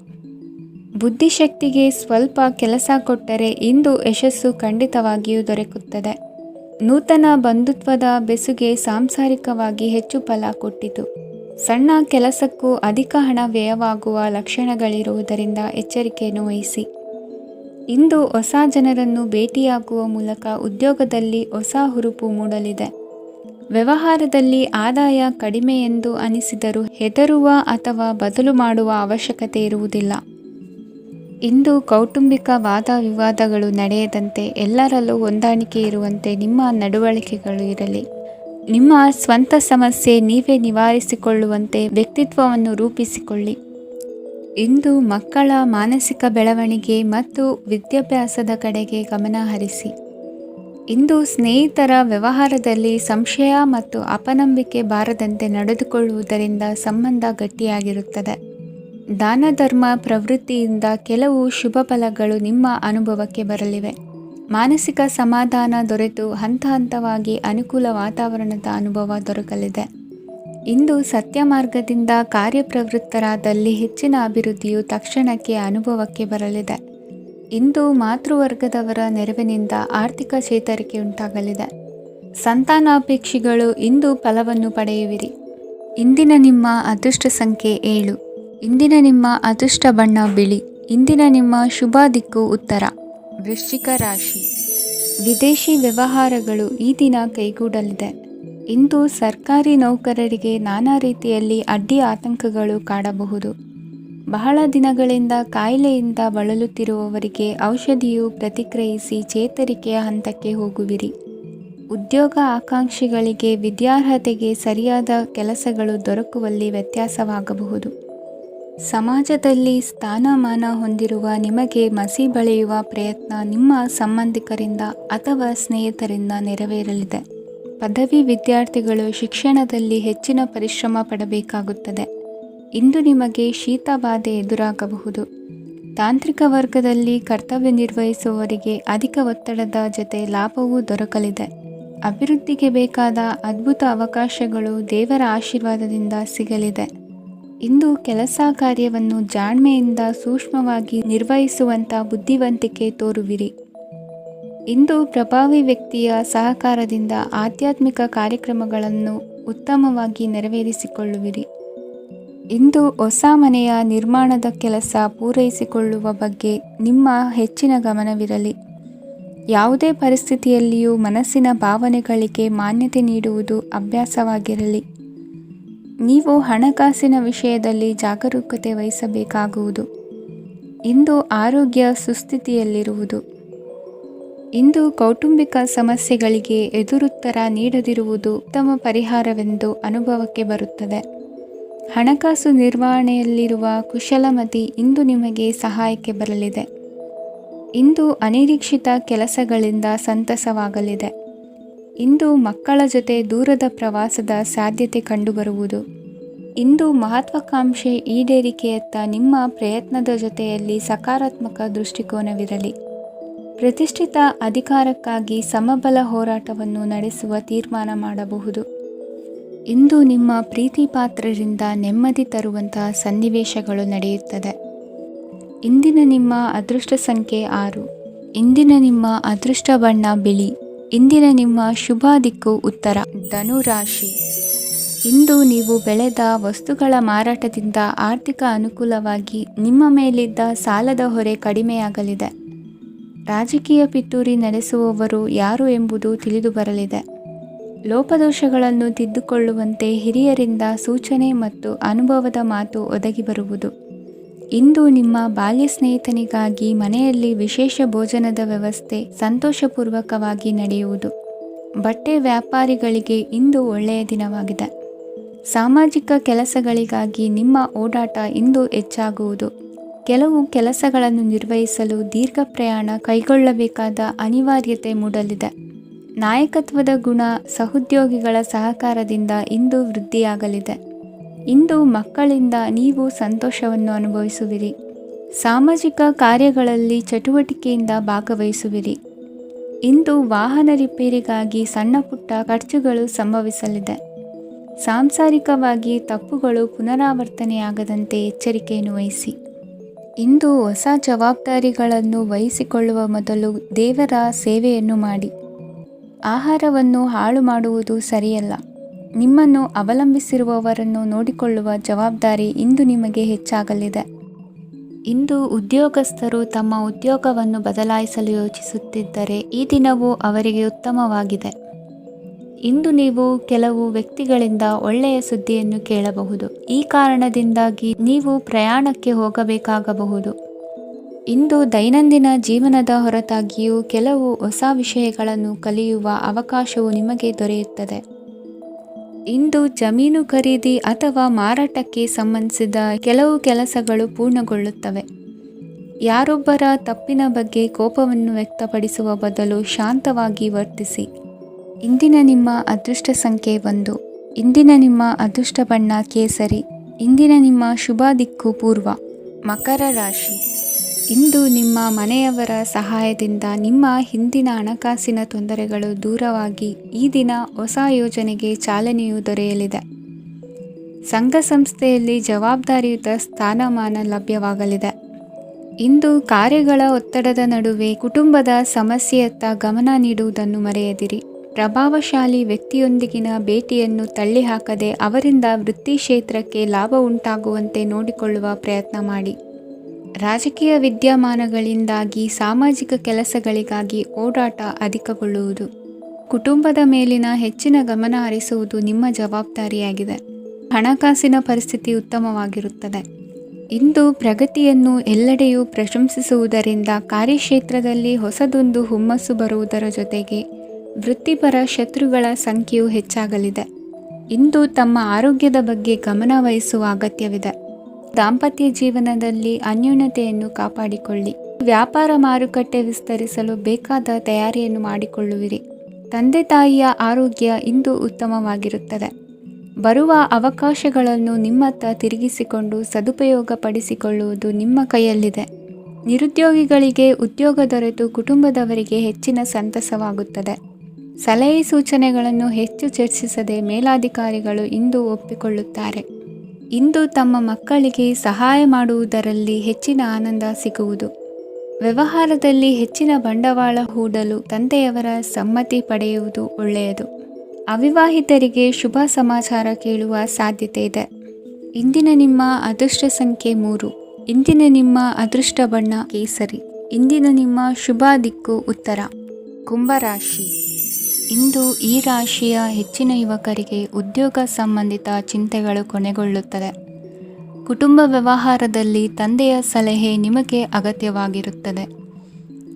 ಬುದ್ಧಿಶಕ್ತಿಗೆ ಸ್ವಲ್ಪ ಕೆಲಸ ಕೊಟ್ಟರೆ ಇಂದು ಯಶಸ್ಸು ಖಂಡಿತವಾಗಿಯೂ ದೊರಕುತ್ತದೆ. ನೂತನ ಬಂಧುತ್ವದ ಬೆಸುಗೆ ಸಾಂಸಾರಿಕವಾಗಿ ಹೆಚ್ಚು ಫಲ ಕೊಟ್ಟಿತು. ಸಣ್ಣ ಕೆಲಸಕ್ಕೂ ಅಧಿಕ ಹಣ ವ್ಯಯವಾಗುವ ಲಕ್ಷಣಗಳಿರುವುದರಿಂದ ಎಚ್ಚರಿಕೆಯನ್ನು ವಹಿಸಿ. ಇಂದು ಹೊಸ ಜನರನ್ನು ಭೇಟಿಯಾಗುವ ಮೂಲಕ ಉದ್ಯೋಗದಲ್ಲಿ ಹೊಸ ಹುರುಪು ಮೂಡಲಿದೆ. ವ್ಯವಹಾರದಲ್ಲಿ ಆದಾಯ ಕಡಿಮೆ ಎಂದು ಅನಿಸಿದರೂ ಹೆದರುವ ಅಥವಾ ಬದಲು ಮಾಡುವ ಅವಶ್ಯಕತೆ ಇರುವುದಿಲ್ಲ. ಇಂದು ಕೌಟುಂಬಿಕ ವಾದ ವಿವಾದಗಳು ನಡೆಯದಂತೆ ಎಲ್ಲರಲ್ಲೂ ಹೊಂದಾಣಿಕೆ ಇರುವಂತೆ ನಿಮ್ಮ ನಡವಳಿಕೆಗಳು ಇರಲಿ. ನಿಮ್ಮ ಸ್ವಂತ ಸಮಸ್ಯೆ ನೀವೇ ನಿವಾರಿಸಿಕೊಳ್ಳುವಂತೆ ವ್ಯಕ್ತಿತ್ವವನ್ನು ರೂಪಿಸಿಕೊಳ್ಳಿ. ಇಂದು ಮಕ್ಕಳ ಮಾನಸಿಕ ಬೆಳವಣಿಗೆ ಮತ್ತು ವಿದ್ಯಾಭ್ಯಾಸದ ಕಡೆಗೆ ಗಮನ ಹರಿಸಿ. ಇಂದು ಸ್ನೇಹಿತರ ವ್ಯವಹಾರದಲ್ಲಿ ಸಂಶಯ ಮತ್ತು ಅಪನಂಬಿಕೆ ಬಾರದಂತೆ ನಡೆದುಕೊಳ್ಳುವುದರಿಂದ ಸಂಬಂಧ ಗಟ್ಟಿಯಾಗಿರುತ್ತದೆ. ದಾನ ಧರ್ಮ ಪ್ರವೃತ್ತಿಯಿಂದ ಕೆಲವು ಶುಭ ಫಲಗಳು ನಿಮ್ಮ ಅನುಭವಕ್ಕೆ ಬರಲಿವೆ. ಮಾನಸಿಕ ಸಮಾಧಾನ ದೊರೆತು ಹಂತ ಹಂತವಾಗಿ ಅನುಕೂಲ ವಾತಾವರಣದ ಅನುಭವ ದೊರಕಲಿದೆ. ಇಂದು ಸತ್ಯ ಮಾರ್ಗದಿಂದ ಕಾರ್ಯಪ್ರವೃತ್ತರಾದಲ್ಲಿ ಹೆಚ್ಚಿನ ಅಭಿವೃದ್ಧಿಯು ತಕ್ಷಣಕ್ಕೆ ಅನುಭವಕ್ಕೆ ಬರಲಿದೆ. ಇಂದು ಮಾತೃವರ್ಗದವರ ನೆರವಿನಿಂದ ಆರ್ಥಿಕ ಚೇತರಿಕೆ ಉಂಟಾಗಲಿದೆ. ಸಂತಾನಾಪೇಕ್ಷಿಗಳು ಇಂದು ಫಲವನ್ನು ಪಡೆಯುವಿರಿ. ಇಂದಿನ ನಿಮ್ಮ ಅದೃಷ್ಟ ಸಂಖ್ಯೆ 7. ಇಂದಿನ ನಿಮ್ಮ ಅದೃಷ್ಟ ಬಣ್ಣ ಬಿಳಿ. ಇಂದಿನ ನಿಮ್ಮ ಶುಭ ದಿಕ್ಕು ಉತ್ತರ. ವೃಶ್ಚಿಕ ರಾಶಿ. ವಿದೇಶಿ ವ್ಯವಹಾರಗಳು ಈ ದಿನ ಕೈಗೂಡಲಿದೆ. ಇಂದು ಸರ್ಕಾರಿ ನೌಕರರಿಗೆ ನಾನಾ ರೀತಿಯಲ್ಲಿ ಅಡ್ಡಿ ಆತಂಕಗಳು ಕಾಡಬಹುದು. ಬಹಳ ದಿನಗಳಿಂದ ಕಾಯಿಲೆಯಿಂದ ಬಳಲುತ್ತಿರುವವರಿಗೆ ಔಷಧಿಯು ಪ್ರತಿಕ್ರಿಯಿಸಿ ಚೇತರಿಕೆಯ ಹಂತಕ್ಕೆ ಹೋಗುವಿರಿ. ಉದ್ಯೋಗ ಆಕಾಂಕ್ಷಿಗಳಿಗೆ ವಿದ್ಯಾರ್ಹತೆಗೆ ಸರಿಯಾದ ಕೆಲಸಗಳು ದೊರಕುವಲ್ಲಿ ವ್ಯತ್ಯಾಸವಾಗಬಹುದು. ಸಮಾಜದಲ್ಲಿ ಸ್ಥಾನಮಾನ ಹೊಂದಿರುವ ನಿಮಗೆ ಮಸಿ ಬಳಿಯುವ ಪ್ರಯತ್ನ ನಿಮ್ಮ ಸಂಬಂಧಿಕರಿಂದ ಅಥವಾ ಸ್ನೇಹಿತರಿಂದ ನೆರವೇರಲಿದೆ. ಪದವಿ ವಿದ್ಯಾರ್ಥಿಗಳು ಶಿಕ್ಷಣದಲ್ಲಿ ಹೆಚ್ಚಿನ ಪರಿಶ್ರಮ ಪಡಬೇಕಾಗುತ್ತದೆ. ಇಂದು ನಿಮಗೆ ಶೀತ ಬಾಧೆ ಎದುರಾಗಬಹುದು. ತಾಂತ್ರಿಕ ವರ್ಗದಲ್ಲಿ ಕರ್ತವ್ಯ ನಿರ್ವಹಿಸುವವರಿಗೆ ಅಧಿಕ ಒತ್ತಡದ ಜೊತೆ ಲಾಭವೂ ದೊರಕಲಿದೆ. ಅಭಿವೃದ್ಧಿಗೆ ಬೇಕಾದ ಅದ್ಭುತ ಅವಕಾಶಗಳು ದೇವರ ಆಶೀರ್ವಾದದಿಂದ ಸಿಗಲಿದೆ. ಇಂದು ಕೆಲಸ ಕಾರ್ಯವನ್ನು ಜಾಣ್ಮೆಯಿಂದ ಸೂಕ್ಷ್ಮವಾಗಿ ನಿರ್ವಹಿಸುವಂಥ ಬುದ್ಧಿವಂತಿಕೆ ತೋರುವಿರಿ. ಇಂದು ಪ್ರಭಾವಿ ವ್ಯಕ್ತಿಯ ಸಹಕಾರದಿಂದ ಆಧ್ಯಾತ್ಮಿಕ ಕಾರ್ಯಕ್ರಮಗಳನ್ನು ಉತ್ತಮವಾಗಿ ನೆರವೇರಿಸಿಕೊಳ್ಳುವಿರಿ. ಇಂದು ಹೊಸ ಮನೆಯ ನಿರ್ಮಾಣದ ಕೆಲಸ ಪೂರೈಸಿಕೊಳ್ಳುವ ಬಗ್ಗೆ ನಿಮ್ಮ ಹೆಚ್ಚಿನ ಗಮನವಿರಲಿ. ಯಾವುದೇ ಪರಿಸ್ಥಿತಿಯಲ್ಲಿಯೂ ಮನಸ್ಸಿನ ಭಾವನೆಗಳಿಗೆ ಮಾನ್ಯತೆ ನೀಡುವುದು ಅಭ್ಯಾಸವಾಗಿರಲಿ. ನೀವು ಹಣಕಾಸಿನ ವಿಷಯದಲ್ಲಿ ಜಾಗರೂಕತೆ ವಹಿಸಬೇಕಾಗುವುದು. ಇಂದು ಆರೋಗ್ಯ ಸುಸ್ಥಿತಿಯಲ್ಲಿರುವುದು. ಇಂದು ಕೌಟುಂಬಿಕ ಸಮಸ್ಯೆಗಳಿಗೆ ಎದುರುತ್ತರ ನೀಡದಿರುವುದು ಉತ್ತಮ ಪರಿಹಾರವೆಂದು ಅನುಭವಕ್ಕೆ ಬರುತ್ತದೆ. ಹಣಕಾಸು ನಿರ್ವಹಣೆಯಲ್ಲಿರುವ ಕುಶಲಮತಿ ಇಂದು ನಿಮಗೆ ಸಹಾಯಕ್ಕೆ ಬರಲಿದೆ. ಇಂದು ಅನಿರೀಕ್ಷಿತ ಕೆಲಸಗಳಿಂದ ಸಂತಸವಾಗಲಿದೆ. ಇಂದು ಮಕ್ಕಳ ಜೊತೆ ದೂರದ ಪ್ರವಾಸದ ಸಾಧ್ಯತೆ ಕಂಡುಬರುವುದು. ಇಂದು ಮಹತ್ವಾಕಾಂಕ್ಷೆ ಈಡೇರಿಕೆಯತ್ತ ನಿಮ್ಮ ಪ್ರಯತ್ನದ ಜೊತೆಯಲ್ಲಿ ಸಕಾರಾತ್ಮಕ ದೃಷ್ಟಿಕೋನವಿರಲಿ. ಪ್ರತಿಷ್ಠಿತ ಅಧಿಕಾರಕ್ಕಾಗಿ ಸಮಬಲ ಹೋರಾಟವನ್ನು ನಡೆಸುವ ತೀರ್ಮಾನ ಮಾಡಬಹುದು. ಇಂದು ನಿಮ್ಮ ಪ್ರೀತಿ ಪಾತ್ರರಿಂದ ನೆಮ್ಮದಿ ತರುವಂತಹ ಸನ್ನಿವೇಶಗಳು ನಡೆಯುತ್ತದೆ. ಇಂದಿನ ನಿಮ್ಮ ಅದೃಷ್ಟ ಸಂಖ್ಯೆ 6. ಇಂದಿನ ನಿಮ್ಮ ಅದೃಷ್ಟ ಬಣ್ಣ ಬಿಳಿ. ಇಂದಿನ ನಿಮ್ಮ ಶುಭ ದಿಕ್ಕು ಉತ್ತರ. ಧನುರಾಶಿ. ಇಂದು ನೀವು ಬೆಳೆದ ವಸ್ತುಗಳ ಮಾರಾಟದಿಂದ ಆರ್ಥಿಕ ಅನುಕೂಲವಾಗಿ ನಿಮ್ಮ ಮೇಲಿದ್ದ ಸಾಲದ ಹೊರೆ ಕಡಿಮೆಯಾಗಲಿದೆ. ರಾಜಕೀಯ ಪಿತೂರಿ ನಡೆಸುವವರು ಯಾರು ಎಂಬುದು ತಿಳಿದು ಬರಲಿದೆ. ಲೋಪದೋಷಗಳನ್ನು ತಿದ್ದುಕೊಳ್ಳುವಂತೆ ಹಿರಿಯರಿಂದ ಸೂಚನೆ ಮತ್ತು ಅನುಭವದ ಮಾತು ಒದಗಿ ಬರುವುದು. ಇಂದು ನಿಮ್ಮ ಬಾಲ್ಯ ಸ್ನೇಹಿತನಿಗಾಗಿ ಮನೆಯಲ್ಲಿ ವಿಶೇಷ ಭೋಜನದ ವ್ಯವಸ್ಥೆ ಸಂತೋಷಪೂರ್ವಕವಾಗಿ ನಡೆಯುವುದು. ಬಟ್ಟೆ ವ್ಯಾಪಾರಿಗಳಿಗೆ ಇಂದು ಒಳ್ಳೆಯ ದಿನವಾಗಿದೆ. ಸಾಮಾಜಿಕ ಕೆಲಸಗಳಿಗಾಗಿ ನಿಮ್ಮ ಓಡಾಟ ಇಂದು ಹೆಚ್ಚಾಗುವುದು. ಕೆಲವು ಕೆಲಸಗಳನ್ನು ನಿರ್ವಹಿಸಲು ದೀರ್ಘ ಪ್ರಯಾಣ ಕೈಗೊಳ್ಳಬೇಕಾದ ಅನಿವಾರ್ಯತೆ ಮೂಡಲಿದೆ. ನಾಯಕತ್ವದ ಗುಣ ಸಹೋದ್ಯೋಗಿಗಳ ಸಹಕಾರದಿಂದ ಇಂದು ವೃದ್ಧಿಯಾಗಲಿದೆ. ಇಂದು ಮಕ್ಕಳಿಂದ ನೀವು ಸಂತೋಷವನ್ನು ಅನುಭವಿಸುವಿರಿ. ಸಾಮಾಜಿಕ ಕಾರ್ಯಗಳಲ್ಲಿ ಚಟುವಟಿಕೆಯಿಂದ ಭಾಗವಹಿಸುವಿರಿ. ಇಂದು ವಾಹನ ರಿಪೇರಿಗಾಗಿ ಸಣ್ಣ ಪುಟ್ಟ ಖರ್ಚುಗಳು ಸಂಭವಿಸಲಿದೆ. ಸಾಂಸಾರಿಕವಾಗಿ ತಪ್ಪುಗಳು ಪುನರಾವರ್ತನೆಯಾಗದಂತೆ ಎಚ್ಚರಿಕೆಯನ್ನು ವಹಿಸಿ. ಇಂದು ಹೊಸ ಜವಾಬ್ದಾರಿಗಳನ್ನು ವಹಿಸಿಕೊಳ್ಳುವ ಮೊದಲು ದೇವರ ಸೇವೆಯನ್ನು ಮಾಡಿ. ಆಹಾರವನ್ನು ಹಾಳು ಮಾಡುವುದು ಸರಿಯಲ್ಲ. ನಿಮ್ಮನ್ನು ಅವಲಂಬಿಸಿರುವವರನ್ನು ನೋಡಿಕೊಳ್ಳುವ ಜವಾಬ್ದಾರಿ ಇಂದು ನಿಮಗೆ ಹೆಚ್ಚಾಗಲಿದೆ. ಇಂದು ಉದ್ಯೋಗಸ್ಥರು ತಮ್ಮ ಉದ್ಯೋಗವನ್ನು ಬದಲಾಯಿಸಲು ಯೋಚಿಸುತ್ತಿದ್ದರೆ ಈ ದಿನವೂ ಅವರಿಗೆ ಉತ್ತಮವಾಗಿದೆ. ಇಂದು ನೀವು ಕೆಲವು ವ್ಯಕ್ತಿಗಳಿಂದ ಒಳ್ಳೆಯ ಸುದ್ದಿಯನ್ನು ಕೇಳಬಹುದು. ಈ ಕಾರಣದಿಂದಾಗಿ ನೀವು ಪ್ರಯಾಣಕ್ಕೆ ಹೋಗಬೇಕಾಗಬಹುದು. ಇಂದು ದೈನಂದಿನ ಜೀವನದ ಹೊರತಾಗಿಯೂ ಕೆಲವು ಹೊಸ ವಿಷಯಗಳನ್ನು ಕಲಿಯುವ ಅವಕಾಶವು ನಿಮಗೆ ದೊರೆಯುತ್ತದೆ. ಇಂದು ಜಮೀನು ಖರೀದಿ ಅಥವಾ ಮಾರಾಟಕ್ಕೆ ಸಂಬಂಧಿಸಿದ ಕೆಲವು ಕೆಲಸಗಳು ಪೂರ್ಣಗೊಳ್ಳುತ್ತವೆ. ಯಾರೊಬ್ಬರ ತಪ್ಪಿನ ಬಗ್ಗೆ ಕೋಪವನ್ನು ವ್ಯಕ್ತಪಡಿಸುವ ಬದಲು ಶಾಂತವಾಗಿ ವರ್ತಿಸಿ. ಇಂದಿನ ನಿಮ್ಮ ಅದೃಷ್ಟ ಸಂಖ್ಯೆ 1. ಇಂದಿನ ನಿಮ್ಮ ಅದೃಷ್ಟ ಬಣ್ಣ ಕೇಸರಿ. ಇಂದಿನ ನಿಮ್ಮ ಶುಭ ದಿಕ್ಕು ಪೂರ್ವ. ಮಕರ ರಾಶಿ. ಇಂದು ನಿಮ್ಮ ಮನೆಯವರ ಸಹಾಯದಿಂದ ನಿಮ್ಮ ಹಿಂದಿನ ಹಣಕಾಸಿನ ತೊಂದರೆಗಳು ದೂರವಾಗಿ ಈ ದಿನ ಹೊಸ ಯೋಜನೆಗೆ ಚಾಲನೆಯು ದೊರೆಯಲಿದೆ. ಸಂಘ ಸಂಸ್ಥೆಯಲ್ಲಿ ಜವಾಬ್ದಾರಿಯುತ ಸ್ಥಾನಮಾನ ಲಭ್ಯವಾಗಲಿದೆ. ಇಂದು ಕಾರ್ಯಗಳ ಒತ್ತಡದ ನಡುವೆ ಕುಟುಂಬದ ಸಮಸ್ಯೆಯತ್ತ ಗಮನ ನೀಡುವುದನ್ನು ಮರೆಯದಿರಿ. ಪ್ರಭಾವಶಾಲಿ ವ್ಯಕ್ತಿಯೊಂದಿಗಿನ ಭೇಟಿಯನ್ನು ತಳ್ಳಿಹಾಕದೆ ಅವರಿಂದ ವೃತ್ತಿ ಕ್ಷೇತ್ರಕ್ಕೆ ಲಾಭ ಉಂಟಾಗುವಂತೆ ನೋಡಿಕೊಳ್ಳುವ ಪ್ರಯತ್ನ ಮಾಡಿ. ರಾಜಕೀಯ ವಿದ್ಯಮಾನಗಳಿಂದಾಗಿ ಸಾಮಾಜಿಕ ಕೆಲಸಗಳಿಗಾಗಿ ಓಡಾಟ ಅಧಿಕಗೊಳ್ಳುವುದು. ಕುಟುಂಬದ ಮೇಲಿನ ಹೆಚ್ಚಿನ ಗಮನ ಹರಿಸುವುದು ನಿಮ್ಮ ಜವಾಬ್ದಾರಿಯಾಗಿದೆ. ಹಣಕಾಸಿನ ಪರಿಸ್ಥಿತಿ ಉತ್ತಮವಾಗಿರುತ್ತದೆ. ಇಂದು ಪ್ರಗತಿಯನ್ನು ಎಲ್ಲೆಡೆಯೂ ಪ್ರಶಂಸಿಸುವುದರಿಂದ ಕಾರ್ಯಕ್ಷೇತ್ರದಲ್ಲಿ ಹೊಸದೊಂದು ಹುಮ್ಮಸ್ಸು ಬರುವುದರ ಜೊತೆಗೆ ವೃತ್ತಿಪರ ಶತ್ರುಗಳ ಸಂಖ್ಯೆಯು ಹೆಚ್ಚಾಗಲಿದೆ. ಇಂದು ತಮ್ಮ ಆರೋಗ್ಯದ ಬಗ್ಗೆ ಗಮನ ವಹಿಸುವ ಅಗತ್ಯವಿದೆ. ದಾಂಪತ್ಯ ಜೀವನದಲ್ಲಿ ಅನ್ಯೋನ್ಯತೆಯನ್ನು ಕಾಪಾಡಿಕೊಳ್ಳಿ. ವ್ಯಾಪಾರ ಮಾರುಕಟ್ಟೆ ವಿಸ್ತರಿಸಲು ಬೇಕಾದ ತಯಾರಿಯನ್ನು ಮಾಡಿಕೊಳ್ಳುವಿರಿ. ತಂದೆ ತಾಯಿಯ ಆರೋಗ್ಯ ಇಂದು ಉತ್ತಮವಾಗಿರುತ್ತದೆ. ಬರುವ ಅವಕಾಶಗಳನ್ನು ನಿಮ್ಮತ್ತ ತಿರುಗಿಸಿಕೊಂಡು ಸದುಪಯೋಗಪಡಿಸಿಕೊಳ್ಳುವುದು ನಿಮ್ಮ ಕೈಯಲ್ಲಿದೆ. ನಿರುದ್ಯೋಗಿಗಳಿಗೆ ಉದ್ಯೋಗ ದೊರೆತು ಕುಟುಂಬದವರಿಗೆ ಹೆಚ್ಚಿನ ಸಂತಸವಾಗುತ್ತದೆ. ಸಲಹೆ ಸೂಚನೆಗಳನ್ನು ಹೆಚ್ಚು ಚರ್ಚಿಸದೆ ಮೇಲಾಧಿಕಾರಿಗಳು ಇಂದು ಒಪ್ಪಿಕೊಳ್ಳುತ್ತಾರೆ. ಇಂದು ತಮ್ಮ ಮಕ್ಕಳಿಗೆ ಸಹಾಯ ಮಾಡುವುದರಲ್ಲಿ ಹೆಚ್ಚಿನ ಆನಂದ ಸಿಗುವುದು. ವ್ಯವಹಾರದಲ್ಲಿ ಹೆಚ್ಚಿನ ಬಂಡವಾಳ ಹೂಡಲು ತಂದೆಯವರ ಸಮ್ಮತಿ ಪಡೆಯುವುದು ಒಳ್ಳೆಯದು. ಅವಿವಾಹಿತರಿಗೆ ಶುಭ ಸಮಾಚಾರ ಕೇಳುವ ಸಾಧ್ಯತೆ ಇದೆ. ಇಂದಿನ ನಿಮ್ಮ ಅದೃಷ್ಟ ಸಂಖ್ಯೆ 3. ಇಂದಿನ ನಿಮ್ಮ ಅದೃಷ್ಟ ಬಣ್ಣ ಕೇಸರಿ. ಇಂದಿನ ನಿಮ್ಮ ಶುಭ ದಿಕ್ಕು ಉತ್ತರ. ಕುಂಭರಾಶಿ. ಇಂದು ಈ ರಾಶಿಯ ಹೆಚ್ಚಿನ ಯುವಕರಿಗೆ ಉದ್ಯೋಗ ಸಂಬಂಧಿತ ಚಿಂತೆಗಳು ಕೊನೆಗೊಳ್ಳುತ್ತದೆ. ಕುಟುಂಬ ವ್ಯವಹಾರದಲ್ಲಿ ತಂದೆಯ ಸಲಹೆ ನಿಮಗೆ ಅಗತ್ಯವಾಗಿರುತ್ತದೆ.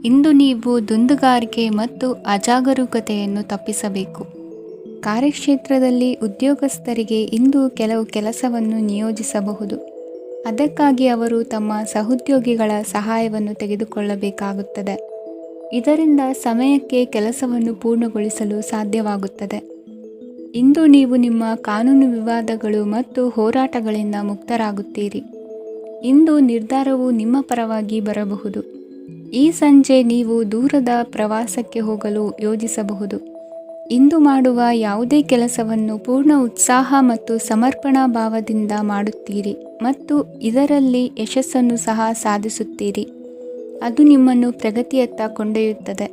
ಇಂದು ನೀವು ದುಂದುಗಾರಿಕೆ ಮತ್ತು ಅಜಾಗರೂಕತೆಯನ್ನು ತಪ್ಪಿಸಬೇಕು. ಕಾರ್ಯಕ್ಷೇತ್ರದಲ್ಲಿ ಉದ್ಯೋಗಸ್ಥರಿಗೆ ಇಂದು ಕೆಲವು ಕೆಲಸವನ್ನು ನಿಯೋಜಿಸಬಹುದು. ಅದಕ್ಕಾಗಿ ಅವರು ತಮ್ಮ ಸಹೋದ್ಯೋಗಿಗಳ ಸಹಾಯವನ್ನು ತೆಗೆದುಕೊಳ್ಳಬೇಕಾಗುತ್ತದೆ. ಇದರಿಂದ ಸಮಯಕ್ಕೆ ಕೆಲಸವನ್ನು ಪೂರ್ಣಗೊಳಿಸಲು ಸಾಧ್ಯವಾಗುತ್ತದೆ. ಇಂದು ನೀವು ನಿಮ್ಮ ಕಾನೂನು ವಿವಾದಗಳು ಮತ್ತು ಹೋರಾಟಗಳಿಂದ ಮುಕ್ತರಾಗುತ್ತೀರಿ. ಇಂದು ನಿರ್ಧಾರವು ನಿಮ್ಮ ಪರವಾಗಿ ಬರಬಹುದು. ಈ ಸಂಜೆ ನೀವು ದೂರದ ಪ್ರವಾಸಕ್ಕೆ ಹೋಗಲು ಯೋಜಿಸಬಹುದು. ಇಂದು ಮಾಡುವ ಯಾವುದೇ ಕೆಲಸವನ್ನು ಪೂರ್ಣ ಉತ್ಸಾಹ ಮತ್ತು ಸಮರ್ಪಣಾ ಭಾವದಿಂದ ಮಾಡುತ್ತೀರಿ ಮತ್ತು ಇದರಲ್ಲಿ ಯಶಸ್ಸನ್ನು ಸಹ ಸಾಧಿಸುತ್ತೀರಿ. ಅದು ನಿಮ್ಮನ್ನು ಪ್ರಗತಿಯತ್ತ ಕೊಂಡೊಯ್ಯುತ್ತದೆ.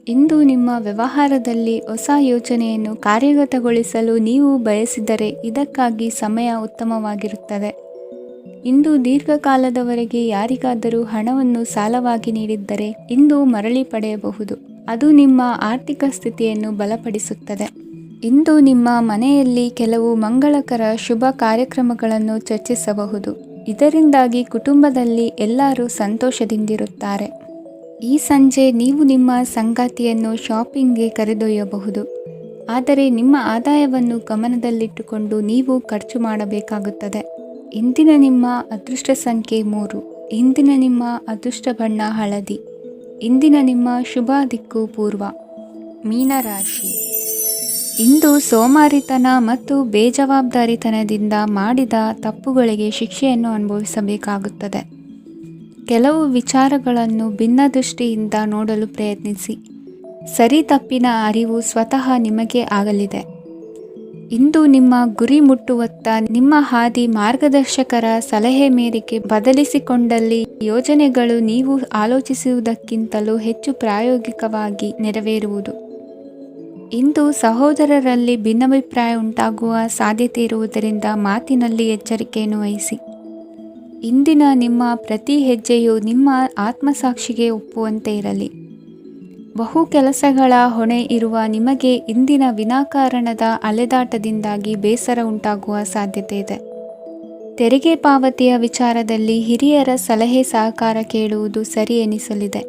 ಇಂದು ನಿಮ್ಮ ವ್ಯವಹಾರದಲ್ಲಿ ಹೊಸ ಯೋಜನೆಯನ್ನು ಕಾರ್ಯಗತಗೊಳಿಸಲು ನೀವು ಬಯಸಿದರೆ ಇದಕ್ಕಾಗಿ ಸಮಯ ಉತ್ತಮವಾಗಿರುತ್ತದೆ. ಇಂದು ದೀರ್ಘಕಾಲದವರೆಗೆ ಯಾರಿಗಾದರೂ ಹಣವನ್ನು ಸಾಲವಾಗಿ ನೀಡಿದ್ದರೆ ಇಂದು ಮರಳಿ ಪಡೆಯಬಹುದು. ಅದು ನಿಮ್ಮ ಆರ್ಥಿಕ ಸ್ಥಿತಿಯನ್ನು ಬಲಪಡಿಸುತ್ತದೆ. ಇಂದು ನಿಮ್ಮ ಮನೆಯಲ್ಲಿ ಕೆಲವು ಮಂಗಳಕರ ಶುಭ ಕಾರ್ಯಕ್ರಮಗಳನ್ನು ಚರ್ಚಿಸಬಹುದು. ಇದರಿಂದಾಗಿ ಕುಟುಂಬದಲ್ಲಿ ಎಲ್ಲರೂ ಸಂತೋಷದಿಂದಿರುತ್ತಾರೆ. ಈ ಸಂಜೆ ನೀವು ನಿಮ್ಮ ಸಂಗಾತಿಯನ್ನು ಶಾಪಿಂಗ್ಗೆ ಕರೆದೊಯ್ಯಬಹುದು. ಆದರೆ ನಿಮ್ಮ ಆದಾಯವನ್ನು ಗಮನದಲ್ಲಿಟ್ಟುಕೊಂಡು ನೀವು ಖರ್ಚು ಮಾಡಬೇಕಾಗುತ್ತದೆ. ಇಂದಿನ ನಿಮ್ಮ ಅದೃಷ್ಟ ಸಂಖ್ಯೆ 3. ಇಂದಿನ ನಿಮ್ಮ ಅದೃಷ್ಟ ಬಣ್ಣ ಹಳದಿ. ಇಂದಿನ ನಿಮ್ಮ ಶುಭ ದಿಕ್ಕು ಪೂರ್ವ. ಮೀನರಾಶಿ. ಇಂದು ಸೋಮಾರಿತನ ಮತ್ತು ಬೇಜವಾಬ್ದಾರಿತನದಿಂದ ಮಾಡಿದ ತಪ್ಪುಗಳಿಗೆ ಶಿಕ್ಷೆಯನ್ನು ಅನುಭವಿಸಬೇಕಾಗುತ್ತದೆ. ಕೆಲವು ವಿಚಾರಗಳನ್ನು ಭಿನ್ನ ದೃಷ್ಟಿಯಿಂದ ನೋಡಲು ಪ್ರಯತ್ನಿಸಿ. ಸರಿ ತಪ್ಪಿನ ಅರಿವು ಸ್ವತಃ ನಿಮಗೆ ಆಗಲಿದೆ. ಇಂದು ನಿಮ್ಮ ಗುರಿ ಮುಟ್ಟುವತ್ತ ನಿಮ್ಮ ಹಾದಿ ಮಾರ್ಗದರ್ಶಕರ ಸಲಹೆ ಮೇರೆಗೆ ಬದಲಿಸಿಕೊಂಡಲ್ಲಿ ಯೋಜನೆಗಳು ನೀವು ಆಲೋಚಿಸುವುದಕ್ಕಿಂತಲೂ ಹೆಚ್ಚು ಪ್ರಾಯೋಗಿಕವಾಗಿ ನೆರವೇರುವುದು. ಇಂದು ಸಹೋದರರಲ್ಲಿ ಭಿನ್ನಾಭಿಪ್ರಾಯ ಉಂಟಾಗುವ ಸಾಧ್ಯತೆ ಇರುವುದರಿಂದ ಮಾತಿನಲ್ಲಿ ಎಚ್ಚರಿಕೆಯನ್ನು ವಹಿಸಿ. ಇಂದಿನ ನಿಮ್ಮ ಪ್ರತಿ ಹೆಜ್ಜೆಯು ನಿಮ್ಮ ಆತ್ಮಸಾಕ್ಷಿಗೆ ಒಪ್ಪುವಂತೆ ಇರಲಿ. ಬಹು ಕೆಲಸಗಳ ಹೊಣೆ ಇರುವ ನಿಮಗೆ ಇಂದಿನ ವಿನಾಕಾರಣದ ಅಲೆದಾಟದಿಂದಾಗಿ ಬೇಸರ ಉಂಟಾಗುವ ಸಾಧ್ಯತೆ ಇದೆ. ತೆರಿಗೆ ಪಾವತಿಯ ವಿಚಾರದಲ್ಲಿ ಹಿರಿಯರ ಸಲಹೆ ಸಹಕಾರ ಕೇಳುವುದು ಸರಿ ಎನಿಸಲಿದೆ.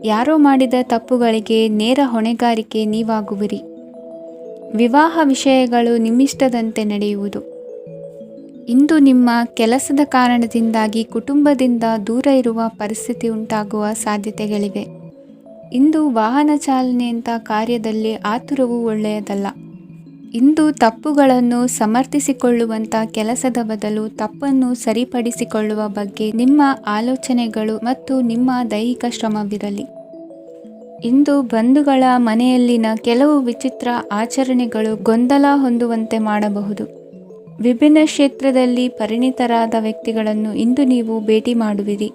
ಯಾರೋ ಮಾಡಿದ ತಪ್ಪುಗಳಿಗೆ ನೇರ ಹೊಣೆಗಾರಿಕೆ ನೀವಾಗುವಿರಿ. ವಿವಾಹ ವಿಷಯಗಳು ನಿಮ್ಮಿಷ್ಟದಂತೆ ನಡೆಯುವುದು. ಇಂದು ನಿಮ್ಮ ಕೆಲಸದ ಕಾರಣದಿಂದಾಗಿ ಕುಟುಂಬದಿಂದ ದೂರ ಇರುವ ಪರಿಸ್ಥಿತಿ ಉಂಟಾಗುವ ಸಾಧ್ಯತೆಗಳಿವೆ. ಇಂದು ವಾಹನ ಚಾಲನೆಯಂಥ ಕಾರ್ಯದಲ್ಲಿ ಆತುರವು ಒಳ್ಳೆಯದಲ್ಲ. ಇಂದು ತಪ್ಪುಗಳನ್ನು ಸಮರ್ಥಿಸಿಕೊಳ್ಳುವಂಥ ಕೆಲಸದ ಬದಲು ತಪ್ಪನ್ನು ಸರಿಪಡಿಸಿಕೊಳ್ಳುವ ಬಗ್ಗೆ ನಿಮ್ಮ ಆಲೋಚನೆಗಳು ಮತ್ತು ನಿಮ್ಮ ದೈಹಿಕ ಶ್ರಮವಿರಲಿ. ಇಂದು ಬಂಧುಗಳ ಮನೆಯಲ್ಲಿನ ಕೆಲವು ವಿಚಿತ್ರ ಆಚರಣೆಗಳು ಗೊಂದಲ ಹೊಂದುವಂತೆ ಮಾಡಬಹುದು. ವಿಭಿನ್ನ ಕ್ಷೇತ್ರದಲ್ಲಿ ಪರಿಣಿತರಾದ ವ್ಯಕ್ತಿಗಳನ್ನು ಇಂದು ನೀವು ಭೇಟಿ ಮಾಡುವಿರಿ.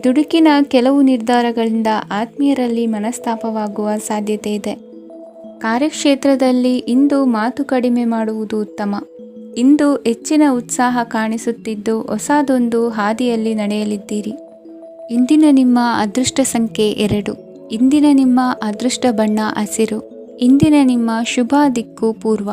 ದುಡುಕಿನ ಕೆಲವು ನಿರ್ಧಾರಗಳಿಂದ ಆತ್ಮೀಯರಲ್ಲಿ ಮನಸ್ತಾಪವಾಗುವ ಸಾಧ್ಯತೆ ಇದೆ. ಕಾರ್ಯಕ್ಷೇತ್ರದಲ್ಲಿ ಇಂದು ಮಾತು ಕಡಿಮೆ ಮಾಡುವುದು ಉತ್ತಮ. ಇಂದು ಹೆಚ್ಚಿನ ಉತ್ಸಾಹ ಕಾಣಿಸುತ್ತಿದ್ದು ಹೊಸದೊಂದು ಹಾದಿಯಲ್ಲಿ ನಡೆಯಲಿದ್ದೀರಿ. ಇಂದಿನ ನಿಮ್ಮ ಅದೃಷ್ಟ ಸಂಖ್ಯೆ 2. ಇಂದಿನ ನಿಮ್ಮ ಅದೃಷ್ಟ ಬಣ್ಣ ಹಸಿರು. ಇಂದಿನ ನಿಮ್ಮ ಶುಭ ದಿಕ್ಕು ಪೂರ್ವ.